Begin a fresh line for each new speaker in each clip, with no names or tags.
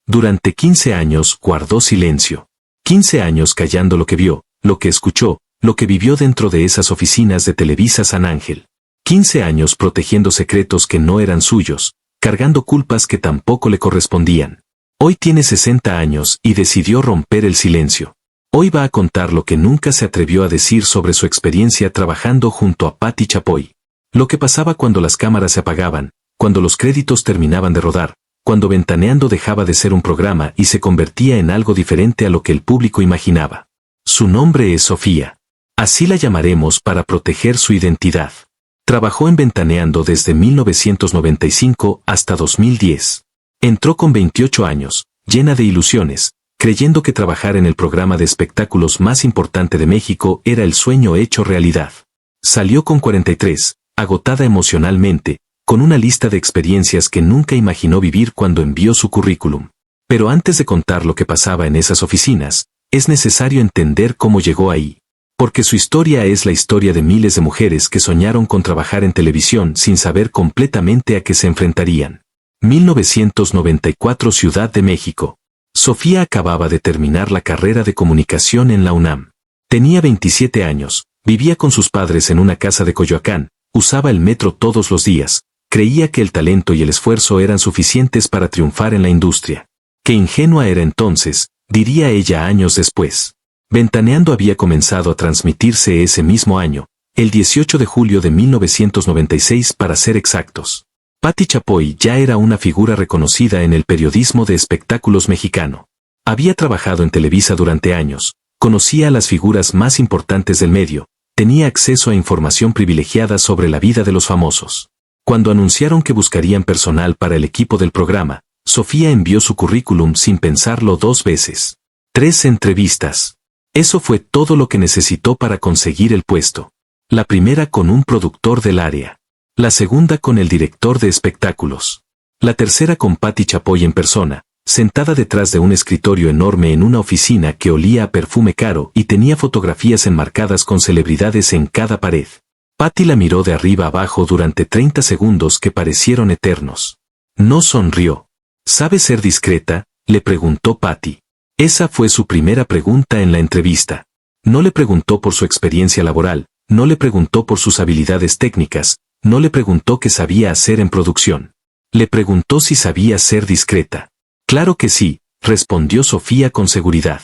Durante 15 años guardó silencio. 15 años callando lo que vio, lo que escuchó, lo que vivió dentro de esas oficinas de Televisa San Ángel. 15 años protegiendo secretos que no eran suyos, cargando culpas que tampoco le correspondían. Hoy tiene 60 años y decidió romper el silencio. Hoy va a contar lo que nunca se atrevió a decir sobre su experiencia trabajando junto a Patti Chapoy. Lo que pasaba cuando las cámaras se apagaban, cuando los créditos terminaban de rodar, cuando Ventaneando dejaba de ser un programa y se convertía en algo diferente a lo que el público imaginaba. Su nombre es Sofía. Así la llamaremos para proteger su identidad. Trabajó en Ventaneando desde 1995 hasta 2010. Entró con 28 años, llena de ilusiones, creyendo que trabajar en el programa de espectáculos más importante de México era el sueño hecho realidad. Salió con 43, agotada emocionalmente, con una lista de experiencias que nunca imaginó vivir cuando envió su currículum. Pero antes de contar lo que pasaba en esas oficinas, es necesario entender cómo llegó ahí. Porque su historia es la historia de miles de mujeres que soñaron con trabajar en televisión sin saber completamente a qué se enfrentarían. 1994 Ciudad de México. Sofía acababa de terminar la carrera de comunicación en la UNAM. Tenía 27 años, vivía con sus padres en una casa de Coyoacán, usaba el metro todos los días, creía que el talento y el esfuerzo eran suficientes para triunfar en la industria. Qué ingenua era entonces, diría ella años después. Ventaneando había comenzado a transmitirse ese mismo año, el 18 de julio de 1996 para ser exactos. Patti Chapoy ya era una figura reconocida en el periodismo de espectáculos mexicano. Había trabajado en Televisa durante años, conocía a las figuras más importantes del medio, tenía acceso a información privilegiada sobre la vida de los famosos. Cuando anunciaron que buscarían personal para el equipo del programa, Sofía envió su currículum sin pensarlo 2 veces. 3 entrevistas. Eso fue todo lo que necesitó para conseguir el puesto. La primera con un productor del área. La segunda con el director de espectáculos. La tercera con Patti Chapoy en persona, sentada detrás de un escritorio enorme en una oficina que olía a perfume caro y tenía fotografías enmarcadas con celebridades en cada pared. Patti la miró de arriba abajo durante 30 segundos que parecieron eternos. No sonrió. ¿Sabe ser discreta?, le preguntó Patti. Esa fue su primera pregunta en la entrevista. No le preguntó por su experiencia laboral, no le preguntó por sus habilidades técnicas, no le preguntó qué sabía hacer en producción. Le preguntó si sabía ser discreta. Claro que sí, respondió Sofía con seguridad.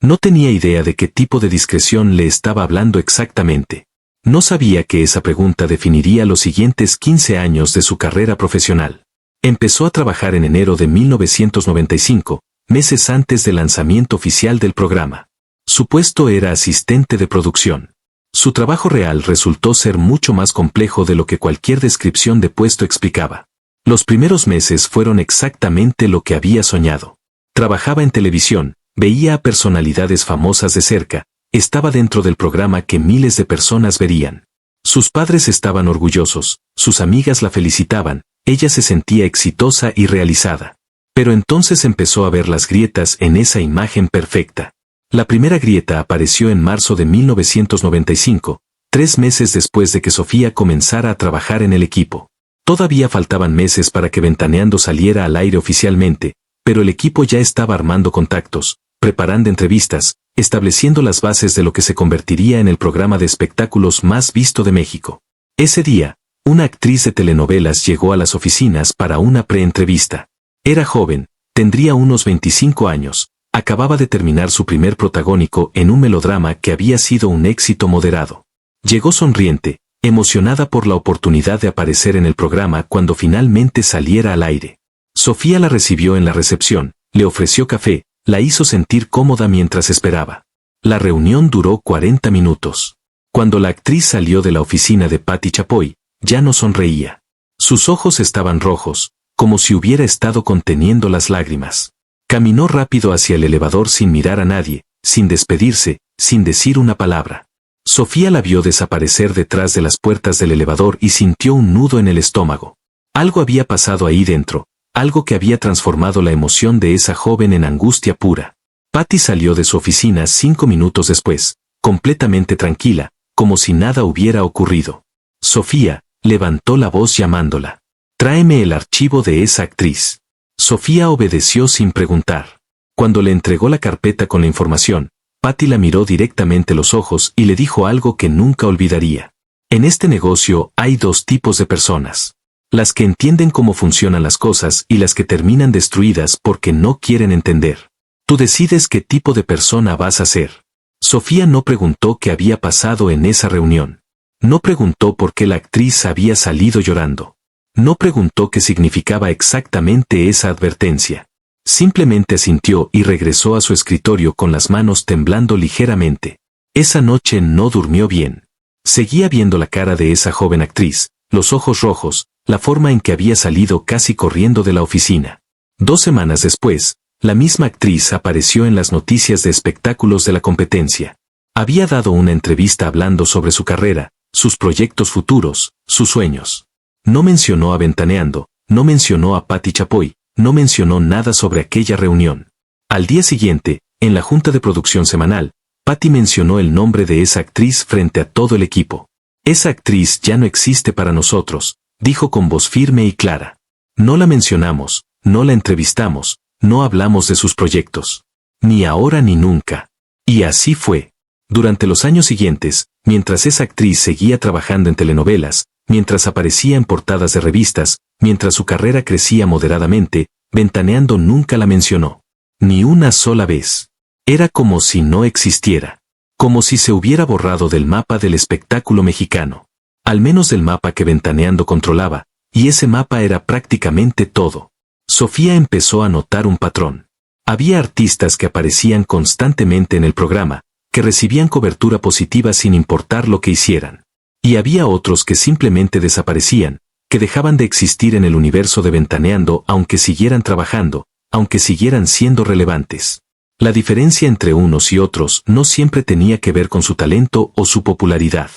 No tenía idea de qué tipo de discreción le estaba hablando exactamente. No sabía que esa pregunta definiría los siguientes 15 años de su carrera profesional. Empezó a trabajar en enero de 1995, meses antes del lanzamiento oficial del programa. Su puesto era asistente de producción. Su trabajo real resultó ser mucho más complejo de lo que cualquier descripción de puesto explicaba. Los primeros meses fueron exactamente lo que había soñado. Trabajaba en televisión, veía a personalidades famosas de cerca, estaba dentro del programa que miles de personas verían. Sus padres estaban orgullosos, sus amigas la felicitaban, ella se sentía exitosa y realizada. Pero entonces empezó a ver las grietas en esa imagen perfecta. La primera grieta apareció en marzo de 1995, 3 meses después de que Sofía comenzara a trabajar en el equipo. Todavía faltaban meses para que Ventaneando saliera al aire oficialmente, pero el equipo ya estaba armando contactos, preparando entrevistas, estableciendo las bases de lo que se convertiría en el programa de espectáculos más visto de México. Ese día, una actriz de telenovelas llegó a las oficinas para una preentrevista. Era joven, tendría unos 25 años, acababa de terminar su primer protagónico en un melodrama que había sido un éxito moderado. Llegó sonriente, emocionada por la oportunidad de aparecer en el programa cuando finalmente saliera al aire. Sofía la recibió en la recepción, le ofreció café, la hizo sentir cómoda mientras esperaba. La reunión duró 40 minutos. Cuando la actriz salió de la oficina de Patti Chapoy, ya no sonreía. Sus ojos estaban rojos, como si hubiera estado conteniendo las lágrimas. Caminó rápido hacia el elevador sin mirar a nadie, sin despedirse, sin decir una palabra. Sofía la vio desaparecer detrás de las puertas del elevador y sintió un nudo en el estómago. Algo había pasado ahí dentro, algo que había transformado la emoción de esa joven en angustia pura. Patti salió de su oficina 5 minutos después, completamente tranquila, como si nada hubiera ocurrido. Sofía levantó la voz llamándola. «Tráeme el archivo de esa actriz». Sofía obedeció sin preguntar. Cuando le entregó la carpeta con la información, Patty la miró directamente a los ojos y le dijo algo que nunca olvidaría. En este negocio hay dos tipos de personas. Las que entienden cómo funcionan las cosas y las que terminan destruidas porque no quieren entender. Tú decides qué tipo de persona vas a ser. Sofía no preguntó qué había pasado en esa reunión. No preguntó por qué la actriz había salido llorando. No preguntó qué significaba exactamente esa advertencia. Simplemente asintió y regresó a su escritorio con las manos temblando ligeramente. Esa noche no durmió bien. Seguía viendo la cara de esa joven actriz, los ojos rojos, la forma en que había salido casi corriendo de la oficina. 2 semanas después, la misma actriz apareció en las noticias de espectáculos de la competencia. Había dado una entrevista hablando sobre su carrera, sus proyectos futuros, sus sueños. No mencionó a Ventaneando, no mencionó a Patti Chapoy, no mencionó nada sobre aquella reunión. Al día siguiente, en la junta de producción semanal, Patty mencionó el nombre de esa actriz frente a todo el equipo. Esa actriz ya no existe para nosotros, dijo con voz firme y clara. No la mencionamos, no la entrevistamos, no hablamos de sus proyectos. Ni ahora ni nunca. Y así fue. Durante los años siguientes, mientras esa actriz seguía trabajando en telenovelas, mientras aparecía en portadas de revistas, mientras su carrera crecía moderadamente, Ventaneando nunca la mencionó. Ni una sola vez. Era como si no existiera. Como si se hubiera borrado del mapa del espectáculo mexicano. Al menos del mapa que Ventaneando controlaba, y ese mapa era prácticamente todo. Sofía empezó a notar un patrón. Había artistas que aparecían constantemente en el programa, que recibían cobertura positiva sin importar lo que hicieran. Y había otros que simplemente desaparecían, que dejaban de existir en el universo de Ventaneando aunque siguieran trabajando, aunque siguieran siendo relevantes. La diferencia entre unos y otros no siempre tenía que ver con su talento o su popularidad.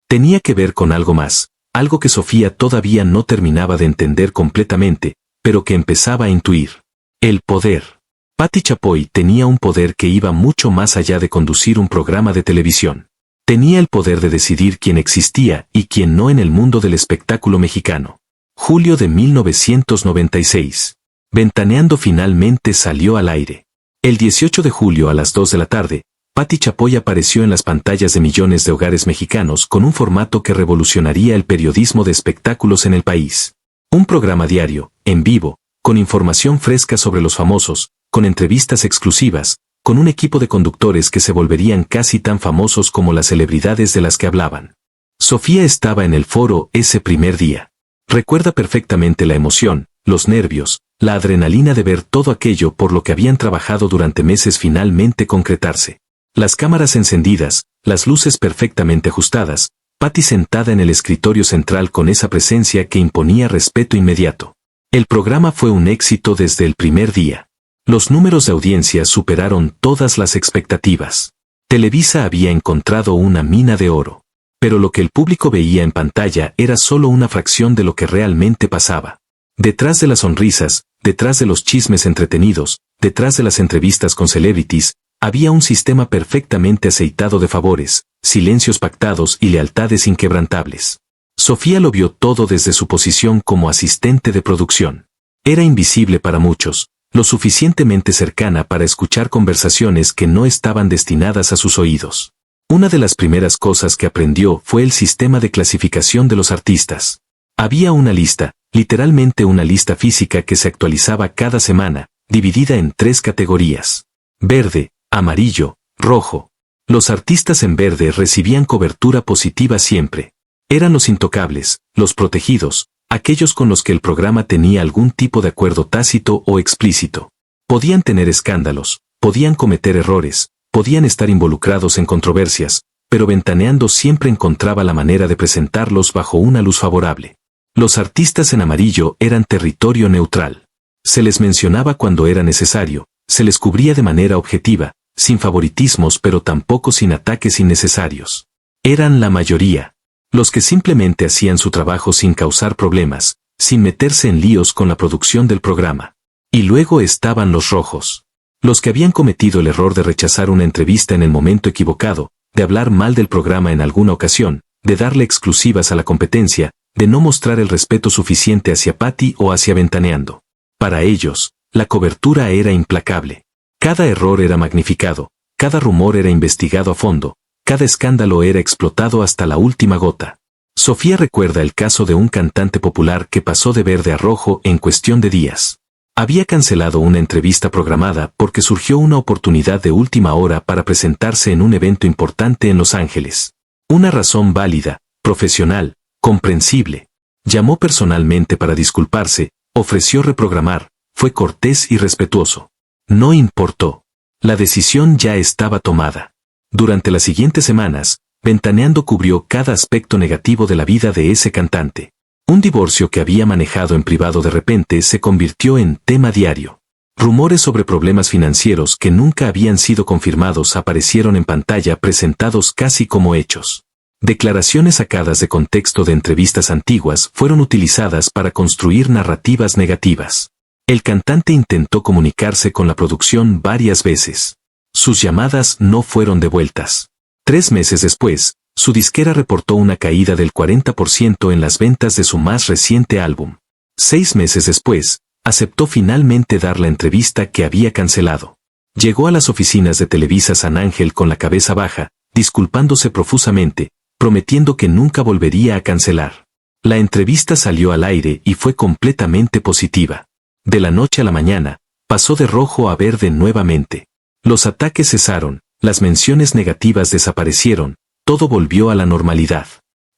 Tenía que ver con algo más, algo que Sofía todavía no terminaba de entender completamente, pero que empezaba a intuir. El poder. Patti Chapoy tenía un poder que iba mucho más allá de conducir un programa de televisión. Tenía el poder de decidir quién existía y quién no en el mundo del espectáculo mexicano. Julio de 1996. Ventaneando finalmente salió al aire. El 18 de julio a las 2 de la tarde, Patti Chapoy apareció en las pantallas de millones de hogares mexicanos con un formato que revolucionaría el periodismo de espectáculos en el país. Un programa diario, en vivo, con información fresca sobre los famosos, con entrevistas exclusivas, con un equipo de conductores que se volverían casi tan famosos como las celebridades de las que hablaban. Sofía estaba en el foro ese primer día. Recuerda perfectamente la emoción, los nervios, la adrenalina de ver todo aquello por lo que habían trabajado durante meses finalmente concretarse. Las cámaras encendidas, las luces perfectamente ajustadas, Patty sentada en el escritorio central con esa presencia que imponía respeto inmediato. El programa fue un éxito desde el primer día. Los números de audiencia superaron todas las expectativas. Televisa había encontrado una mina de oro. Pero lo que el público veía en pantalla era solo una fracción de lo que realmente pasaba. Detrás de las sonrisas, detrás de los chismes entretenidos, detrás de las entrevistas con celebrities, había un sistema perfectamente aceitado de favores, silencios pactados y lealtades inquebrantables. Sofía lo vio todo desde su posición como asistente de producción. Era invisible para muchos, lo suficientemente cercana para escuchar conversaciones que no estaban destinadas a sus oídos. Una de las primeras cosas que aprendió fue el sistema de clasificación de los artistas. Había una lista, literalmente una lista física que se actualizaba cada semana, dividida en 3 categorías. Verde, amarillo, rojo. Los artistas en verde recibían cobertura positiva siempre. Eran los intocables, los protegidos, aquellos con los que el programa tenía algún tipo de acuerdo tácito o explícito. Podían tener escándalos, podían cometer errores, podían estar involucrados en controversias, pero Ventaneando siempre encontraba la manera de presentarlos bajo una luz favorable. Los artistas en amarillo eran territorio neutral. Se les mencionaba cuando era necesario, se les cubría de manera objetiva, sin favoritismos pero tampoco sin ataques innecesarios. Eran la mayoría. Los que simplemente hacían su trabajo sin causar problemas, sin meterse en líos con la producción del programa. Y luego estaban los rojos. Los que habían cometido el error de rechazar una entrevista en el momento equivocado, de hablar mal del programa en alguna ocasión, de darle exclusivas a la competencia, de no mostrar el respeto suficiente hacia Patty o hacia Ventaneando. Para ellos, La cobertura era implacable. Cada error era magnificado, cada rumor era investigado a fondo, cada escándalo era explotado hasta la última gota. Sofía recuerda el caso de un cantante popular que pasó de verde a rojo en cuestión de días. Había cancelado una entrevista programada porque surgió una oportunidad de última hora para presentarse en un evento importante en Los Ángeles. Una razón válida, profesional, comprensible. Llamó personalmente para disculparse, ofreció reprogramar, fue cortés y respetuoso. No importó. La decisión ya estaba tomada. Durante las siguientes semanas, Ventaneando cubrió cada aspecto negativo de la vida de ese cantante. Un divorcio que había manejado en privado de repente se convirtió en tema diario. Rumores sobre problemas financieros que nunca habían sido confirmados aparecieron en pantalla presentados casi como hechos. Declaraciones sacadas de contexto de entrevistas antiguas fueron utilizadas para construir narrativas negativas. El cantante intentó comunicarse con la producción varias veces. Sus llamadas no fueron devueltas. 3 meses después, su disquera reportó una caída del 40% en las ventas de su más reciente álbum. 6 meses después, aceptó finalmente dar la entrevista que había cancelado. Llegó a las oficinas de Televisa San Ángel con la cabeza baja, disculpándose profusamente, prometiendo que nunca volvería a cancelar. La entrevista salió al aire y fue completamente positiva. De la noche a la mañana, pasó de rojo a verde nuevamente. Los ataques cesaron, las menciones negativas desaparecieron, todo volvió a la normalidad.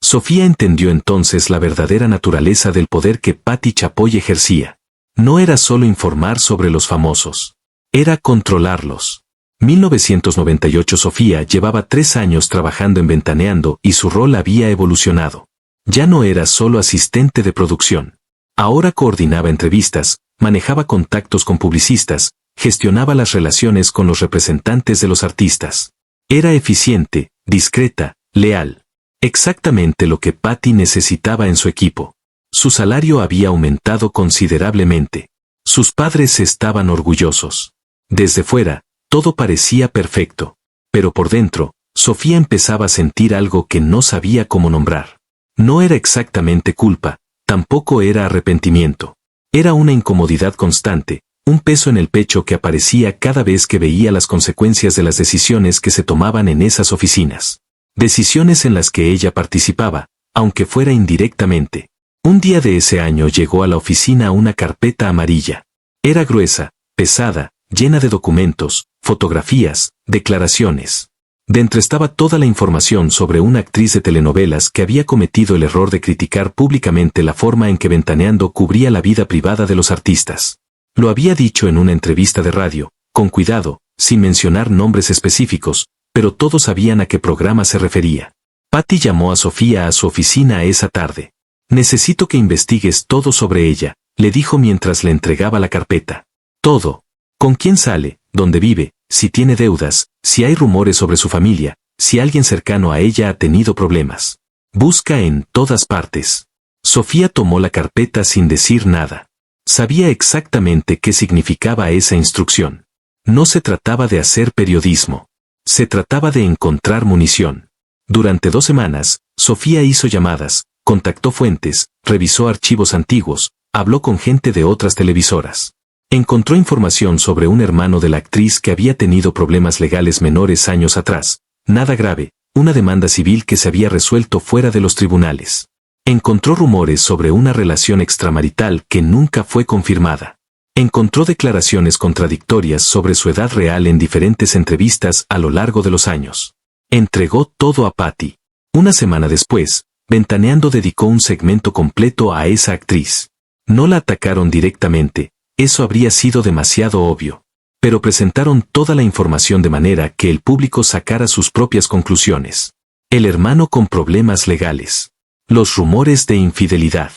Sofía entendió entonces la verdadera naturaleza del poder que Patti Chapoy ejercía. No era solo informar sobre los famosos. Era controlarlos. 1998 Sofía llevaba 3 años trabajando en Ventaneando y su rol había evolucionado. Ya no era solo asistente de producción. Ahora coordinaba entrevistas, manejaba contactos con publicistas, gestionaba las relaciones con los representantes de los artistas. Era eficiente, discreta, leal. Exactamente lo que Patti necesitaba en su equipo. Su salario había aumentado considerablemente. Sus padres estaban orgullosos. Desde fuera, todo parecía perfecto. Pero por dentro, Sofía empezaba a sentir algo que no sabía cómo nombrar. No era exactamente culpa, tampoco era arrepentimiento. Era una incomodidad constante, un peso en el pecho que aparecía cada vez que veía las consecuencias de las decisiones que se tomaban en esas oficinas. Decisiones en las que ella participaba, aunque fuera indirectamente. Un día de ese año llegó a la oficina una carpeta amarilla. Era gruesa, pesada, llena de documentos, fotografías, declaraciones. Dentro estaba toda la información sobre una actriz de telenovelas que había cometido el error de criticar públicamente la forma en que Ventaneando cubría la vida privada de los artistas. Lo había dicho en una entrevista de radio, con cuidado, sin mencionar nombres específicos, pero todos sabían a qué programa se refería. Patti llamó a Sofía a su oficina esa tarde. «Necesito que investigues todo sobre ella», le dijo mientras le entregaba la carpeta. «Todo. ¿Con quién sale? ¿Dónde vive? Si tiene deudas, si hay rumores sobre su familia, si alguien cercano a ella ha tenido problemas. Busca en todas partes». Sofía tomó la carpeta sin decir nada. Sabía exactamente qué significaba esa instrucción. No se trataba de hacer periodismo. Se trataba de encontrar munición. Durante 2 semanas, Sofía hizo llamadas, contactó fuentes, revisó archivos antiguos, habló con gente de otras televisoras. Encontró información sobre un hermano de la actriz que había tenido problemas legales menores años atrás. Nada grave, una demanda civil que se había resuelto fuera de los tribunales. Encontró rumores sobre una relación extramarital que nunca fue confirmada. Encontró declaraciones contradictorias sobre su edad real en diferentes entrevistas a lo largo de los años. Entregó todo a Patti. Una semana después, Ventaneando dedicó un segmento completo a esa actriz. No la atacaron directamente, eso habría sido demasiado obvio. Pero presentaron toda la información de manera que el público sacara sus propias conclusiones. El hermano con problemas legales. Los rumores de infidelidad.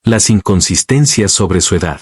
Las inconsistencias sobre su edad.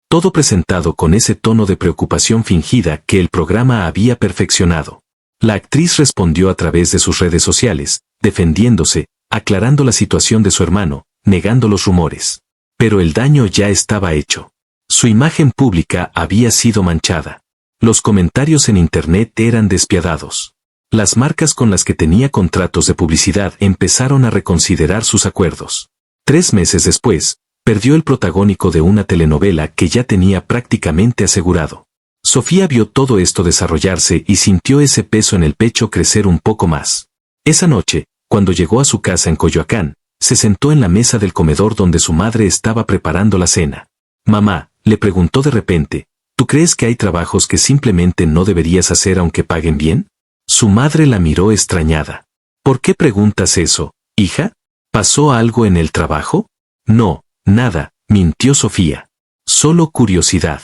Todo presentado con ese tono de preocupación fingida que el programa había perfeccionado. La actriz respondió a través de sus redes sociales, defendiéndose, aclarando la situación de su hermano, negando los rumores. Pero el daño ya estaba hecho. Su imagen pública había sido manchada. Los comentarios en internet eran despiadados. Las marcas con las que tenía contratos de publicidad empezaron a reconsiderar sus acuerdos. 3 meses después, Perdió el protagónico de una telenovela que ya tenía prácticamente asegurado. Sofía vio todo esto desarrollarse y sintió ese peso en el pecho crecer un poco más. Esa noche, cuando llegó a su casa en Coyoacán, se sentó en la mesa del comedor donde su madre estaba preparando la cena. «Mamá», le preguntó de repente, «¿tú crees que hay trabajos que simplemente no deberías hacer aunque paguen bien?» Su madre la miró extrañada. «¿Por qué preguntas eso, hija? ¿Pasó algo en el trabajo?» «No, nada», mintió Sofía. «Solo curiosidad».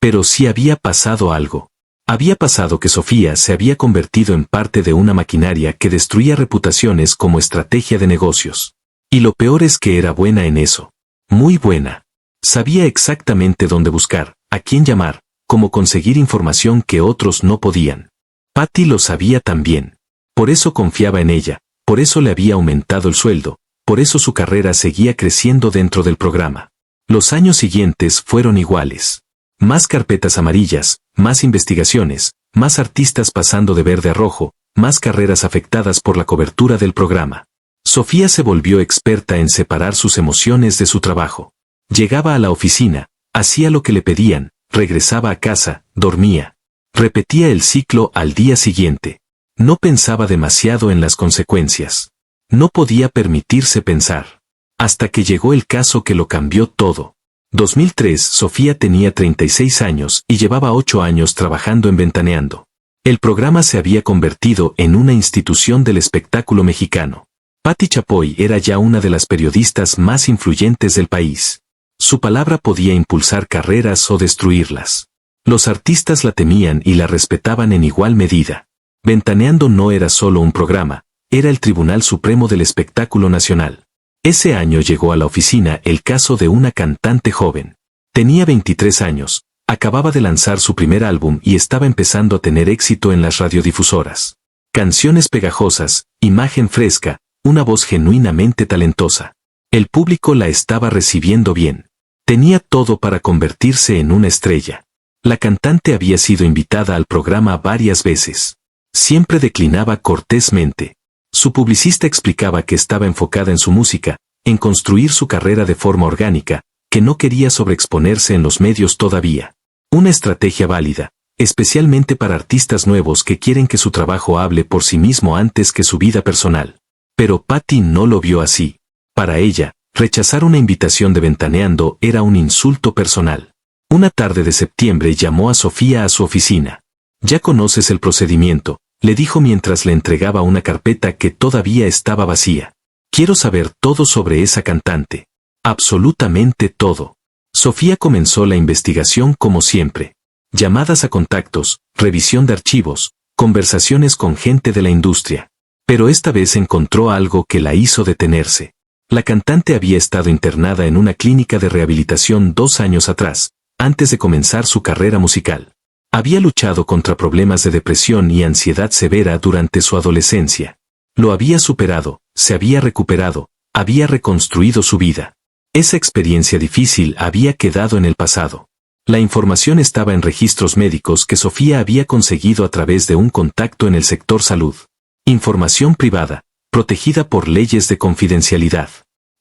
Pero sí había pasado algo. Había pasado que Sofía se había convertido en parte de una maquinaria que destruía reputaciones como estrategia de negocios. Y lo peor es que era buena en eso. Muy buena. Sabía exactamente dónde buscar, a quién llamar, cómo conseguir información que otros no podían. Patty lo sabía también. Por eso confiaba en ella, por eso le había aumentado el sueldo, por eso su carrera seguía creciendo dentro del programa. Los años siguientes fueron iguales. Más carpetas amarillas, más investigaciones, más artistas pasando de verde a rojo, más carreras afectadas por la cobertura del programa. Sofía se volvió experta en separar sus emociones de su trabajo. Llegaba a la oficina, hacía lo que le pedían, regresaba a casa, dormía. Repetía el ciclo al día siguiente. No pensaba demasiado en las consecuencias. No podía permitirse pensar. Hasta que llegó el caso que lo cambió todo. 2003, Sofía tenía 36 años y llevaba 8 años trabajando en Ventaneando. El programa se había convertido en una institución del espectáculo mexicano. Patti Chapoy era ya una de las periodistas más influyentes del país. Su palabra podía impulsar carreras o destruirlas. Los artistas la temían y la respetaban en igual medida. Ventaneando no era solo un programa, era el Tribunal Supremo del Espectáculo Nacional. Ese año llegó a la oficina el caso de una cantante joven. Tenía 23 años, acababa de lanzar su primer álbum y estaba empezando a tener éxito en las radiodifusoras. Canciones pegajosas, imagen fresca, una voz genuinamente talentosa. El público la estaba recibiendo bien. Tenía todo para convertirse en una estrella. La cantante había sido invitada al programa varias veces. Siempre declinaba cortésmente. Su publicista explicaba que estaba enfocada en su música, en construir su carrera de forma orgánica, que no quería sobreexponerse en los medios todavía. Una estrategia válida, especialmente para artistas nuevos que quieren que su trabajo hable por sí mismo antes que su vida personal. Pero Patti no lo vio así. Para ella, rechazar una invitación de Ventaneando era un insulto personal. Una tarde de septiembre llamó a Sofía a su oficina. «Ya conoces el procedimiento», le dijo mientras le entregaba una carpeta que todavía estaba vacía. «Quiero saber todo sobre esa cantante. Absolutamente todo». Sofía comenzó la investigación como siempre. Llamadas a contactos, revisión de archivos, conversaciones con gente de la industria. Pero esta vez encontró algo que la hizo detenerse. La cantante había estado internada en una clínica de rehabilitación 2 años atrás, antes de comenzar su carrera musical. Había luchado contra problemas de depresión y ansiedad severa durante su adolescencia. Lo había superado, se había recuperado, había reconstruido su vida. Esa experiencia difícil había quedado en el pasado. La información estaba en registros médicos que Sofía había conseguido a través de un contacto en el sector salud. Información privada, protegida por leyes de confidencialidad.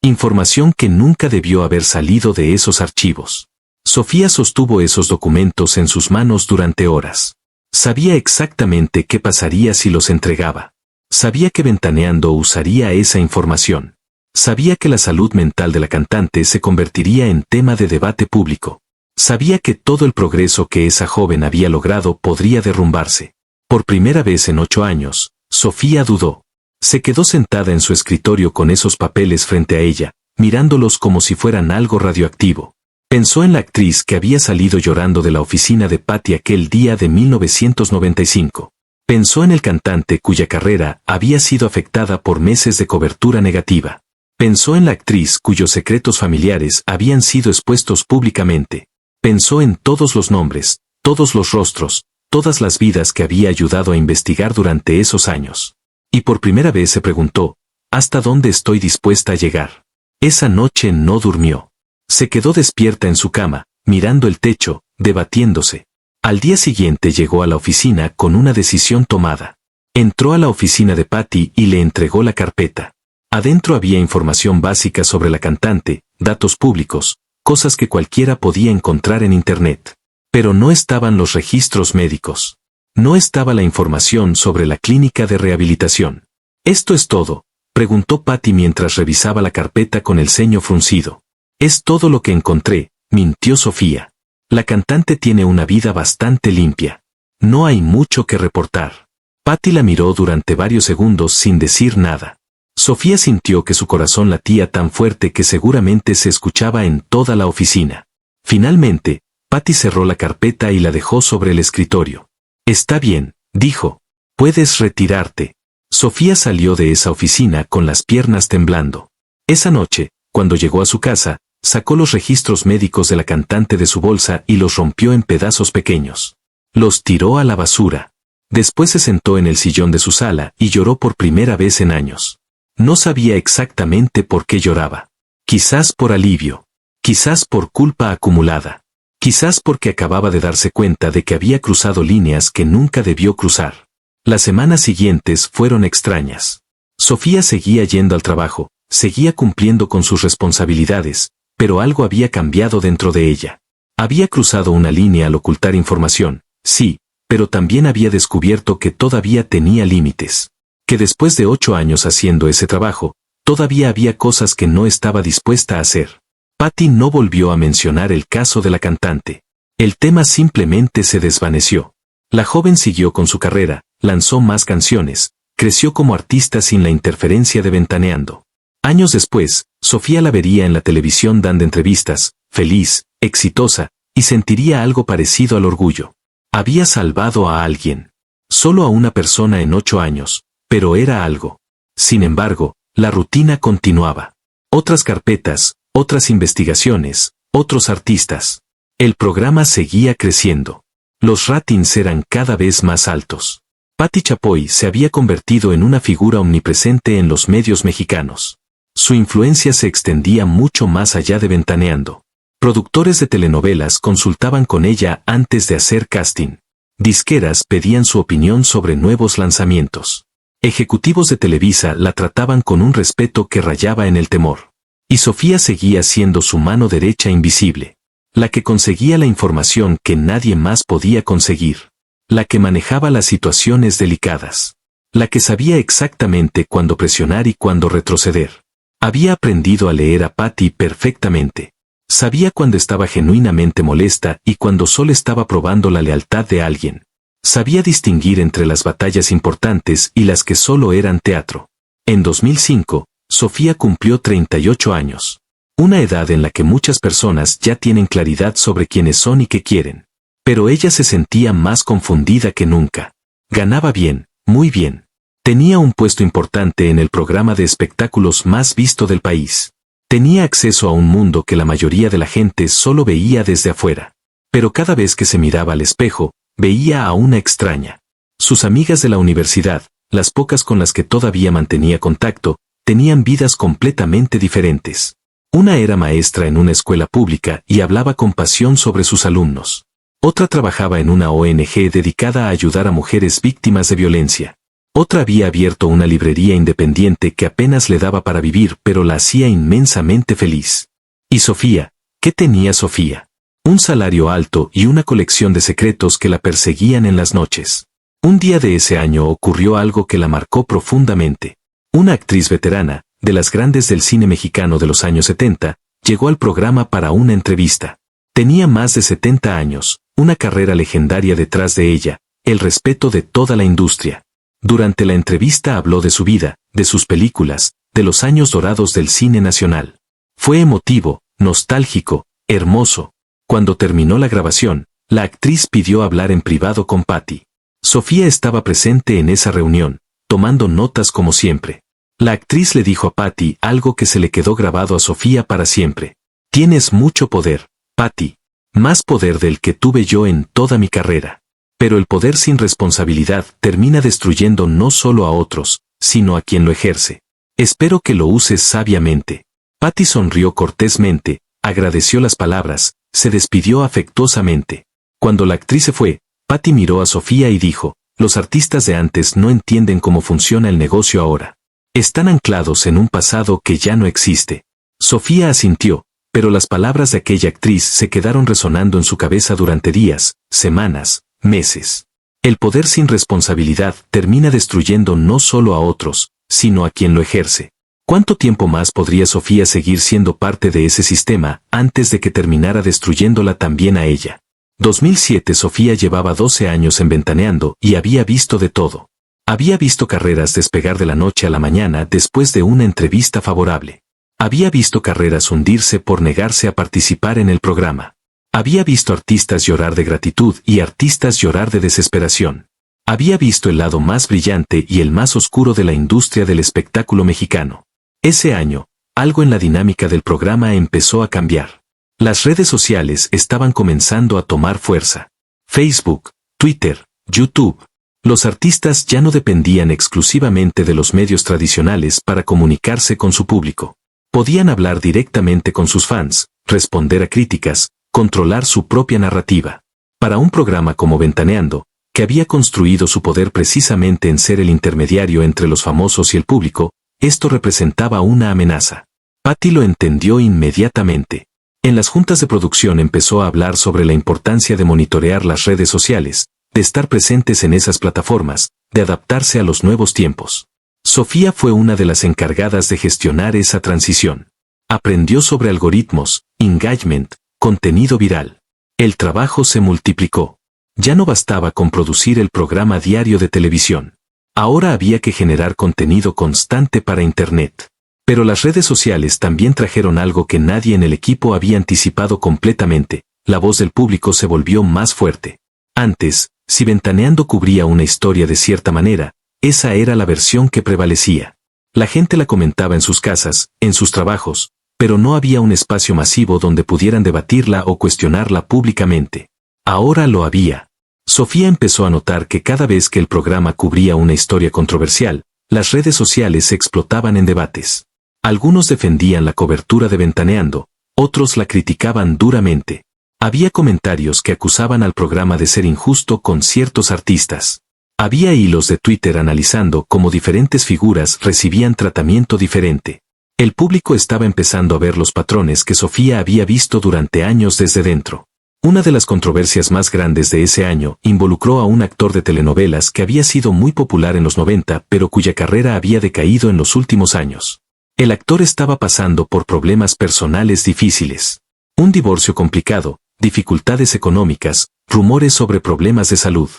Información que nunca debió haber salido de esos archivos. Sofía sostuvo esos documentos en sus manos durante horas. Sabía exactamente qué pasaría si los entregaba. Sabía que Ventaneando usaría esa información. Sabía que la salud mental de la cantante se convertiría en tema de debate público. Sabía que todo el progreso que esa joven había logrado podría derrumbarse. Por primera vez en 8 años, Sofía dudó. Se quedó sentada en su escritorio con esos papeles frente a ella, mirándolos como si fueran algo radioactivo. Pensó en la actriz que había salido llorando de la oficina de Patti aquel día de 1995. Pensó en el cantante cuya carrera había sido afectada por meses de cobertura negativa. Pensó en la actriz cuyos secretos familiares habían sido expuestos públicamente. Pensó en todos los nombres, todos los rostros, todas las vidas que había ayudado a investigar durante esos años. Y por primera vez se preguntó, ¿hasta dónde estoy dispuesta a llegar? Esa noche no durmió. Se quedó despierta en su cama, mirando el techo, debatiéndose. Al día siguiente llegó a la oficina con una decisión tomada. Entró a la oficina de Patti y le entregó la carpeta. Adentro había información básica sobre la cantante, datos públicos, cosas que cualquiera podía encontrar en Internet. Pero no estaban los registros médicos. No estaba la información sobre la clínica de rehabilitación. ¿Esto es todo?, preguntó Patty mientras revisaba la carpeta con el ceño fruncido. Es todo lo que encontré, mintió Sofía. La cantante tiene una vida bastante limpia. No hay mucho que reportar. Patty la miró durante varios segundos sin decir nada. Sofía sintió que su corazón latía tan fuerte que seguramente se escuchaba en toda la oficina. Finalmente, Patty cerró la carpeta y la dejó sobre el escritorio. Está bien, dijo. Puedes retirarte. Sofía salió de esa oficina con las piernas temblando. Esa noche, cuando llegó a su casa, sacó los registros médicos de la cantante de su bolsa y los rompió en pedazos pequeños. Los tiró a la basura. Después se sentó en el sillón de su sala y lloró por primera vez en años. No sabía exactamente por qué lloraba. Quizás por alivio. Quizás por culpa acumulada. Quizás porque acababa de darse cuenta de que había cruzado líneas que nunca debió cruzar. Las semanas siguientes fueron extrañas. Sofía seguía yendo al trabajo, seguía cumpliendo con sus responsabilidades, pero algo había cambiado dentro de ella. Había cruzado una línea al ocultar información, sí, pero también había descubierto que todavía tenía límites. Que después de 8 años haciendo ese trabajo, todavía había cosas que no estaba dispuesta a hacer. Patty no volvió a mencionar el caso de la cantante. El tema simplemente se desvaneció. La joven siguió con su carrera, lanzó más canciones, creció como artista sin la interferencia de Ventaneando. Años después, Sofía la vería en la televisión dando entrevistas, feliz, exitosa, y sentiría algo parecido al orgullo. Había salvado a alguien. Solo a una persona en 8 años, pero era algo. Sin embargo, la rutina continuaba. Otras carpetas, otras investigaciones, otros artistas. El programa seguía creciendo. Los ratings eran cada vez más altos. Patti Chapoy se había convertido en una figura omnipresente en los medios mexicanos. Su influencia se extendía mucho más allá de Ventaneando. Productores de telenovelas consultaban con ella antes de hacer casting. Disqueras pedían su opinión sobre nuevos lanzamientos. Ejecutivos de Televisa la trataban con un respeto que rayaba en el temor. Y Sofía seguía siendo su mano derecha invisible. La que conseguía la información que nadie más podía conseguir. La que manejaba las situaciones delicadas. La que sabía exactamente cuándo presionar y cuándo retroceder. Había aprendido a leer a Patty perfectamente. Sabía cuando estaba genuinamente molesta y cuando solo estaba probando la lealtad de alguien. Sabía distinguir entre las batallas importantes y las que solo eran teatro. En 2005, Sofía cumplió 38 años. Una edad en la que muchas personas ya tienen claridad sobre quiénes son y qué quieren. Pero ella se sentía más confundida que nunca. Ganaba bien, muy bien. Tenía un puesto importante en el programa de espectáculos más visto del país. Tenía acceso a un mundo que la mayoría de la gente solo veía desde afuera. Pero cada vez que se miraba al espejo, veía a una extraña. Sus amigas de la universidad, las pocas con las que todavía mantenía contacto, tenían vidas completamente diferentes. Una era maestra en una escuela pública y hablaba con pasión sobre sus alumnos. Otra trabajaba en una ONG dedicada a ayudar a mujeres víctimas de violencia. Otra había abierto una librería independiente que apenas le daba para vivir, pero la hacía inmensamente feliz. ¿Y Sofía? ¿Qué tenía Sofía? Un salario alto y una colección de secretos que la perseguían en las noches. Un día de ese año ocurrió algo que la marcó profundamente. Una actriz veterana, de las grandes del cine mexicano de los años 70, llegó al programa para una entrevista. Tenía más de 70 años, una carrera legendaria detrás de ella, el respeto de toda la industria. Durante la entrevista habló de su vida, de sus películas, de los años dorados del cine nacional. Fue emotivo, nostálgico, hermoso. Cuando terminó la grabación, la actriz pidió hablar en privado con Patty. Sofía estaba presente en esa reunión, tomando notas como siempre. La actriz le dijo a Patty algo que se le quedó grabado a Sofía para siempre. Tienes mucho poder, Patty. Más poder del que tuve yo en toda mi carrera. Pero el poder sin responsabilidad termina destruyendo no solo a otros, sino a quien lo ejerce. Espero que lo uses sabiamente. Patty sonrió cortésmente, agradeció las palabras, se despidió afectuosamente. Cuando la actriz se fue, Patty miró a Sofía y dijo, los artistas de antes no entienden cómo funciona el negocio ahora. Están anclados en un pasado que ya no existe. Sofía asintió, pero las palabras de aquella actriz se quedaron resonando en su cabeza durante días, semanas, meses. El poder sin responsabilidad termina destruyendo no solo a otros, sino a quien lo ejerce. ¿Cuánto tiempo más podría Sofía seguir siendo parte de ese sistema antes de que terminara destruyéndola también a ella? 2007 Sofía llevaba 12 años en Ventaneando y había visto de todo. Había visto carreras despegar de la noche a la mañana después de una entrevista favorable. Había visto carreras hundirse por negarse a participar en el programa. Había visto artistas llorar de gratitud y artistas llorar de desesperación. Había visto el lado más brillante y el más oscuro de la industria del espectáculo mexicano. Ese año, algo en la dinámica del programa empezó a cambiar. Las redes sociales estaban comenzando a tomar fuerza. Facebook, Twitter, YouTube. Los artistas ya no dependían exclusivamente de los medios tradicionales para comunicarse con su público. Podían hablar directamente con sus fans, responder a críticas, controlar su propia narrativa. Para un programa como Ventaneando, que había construido su poder precisamente en ser el intermediario entre los famosos y el público, esto representaba una amenaza. Patty lo entendió inmediatamente. En las juntas de producción empezó a hablar sobre la importancia de monitorear las redes sociales, de estar presentes en esas plataformas, de adaptarse a los nuevos tiempos. Sofía fue una de las encargadas de gestionar esa transición. Aprendió sobre algoritmos, engagement, contenido viral. El trabajo se multiplicó. Ya no bastaba con producir el programa diario de televisión. Ahora había que generar contenido constante para Internet. Pero las redes sociales también trajeron algo que nadie en el equipo había anticipado completamente. La voz del público se volvió más fuerte. Antes, si Ventaneando cubría una historia de cierta manera, esa era la versión que prevalecía. La gente la comentaba en sus casas, en sus trabajos, pero no había un espacio masivo donde pudieran debatirla o cuestionarla públicamente. Ahora lo había. Sofía empezó a notar que cada vez que el programa cubría una historia controversial, las redes sociales se explotaban en debates. Algunos defendían la cobertura de Ventaneando, otros la criticaban duramente. Había comentarios que acusaban al programa de ser injusto con ciertos artistas. Había hilos de Twitter analizando cómo diferentes figuras recibían tratamiento diferente. El público estaba empezando a ver los patrones que Sofía había visto durante años desde dentro. Una de las controversias más grandes de ese año involucró a un actor de telenovelas que había sido muy popular en los 90 pero cuya carrera había decaído en los últimos años. El actor estaba pasando por problemas personales difíciles. Un divorcio complicado, dificultades económicas, rumores sobre problemas de salud.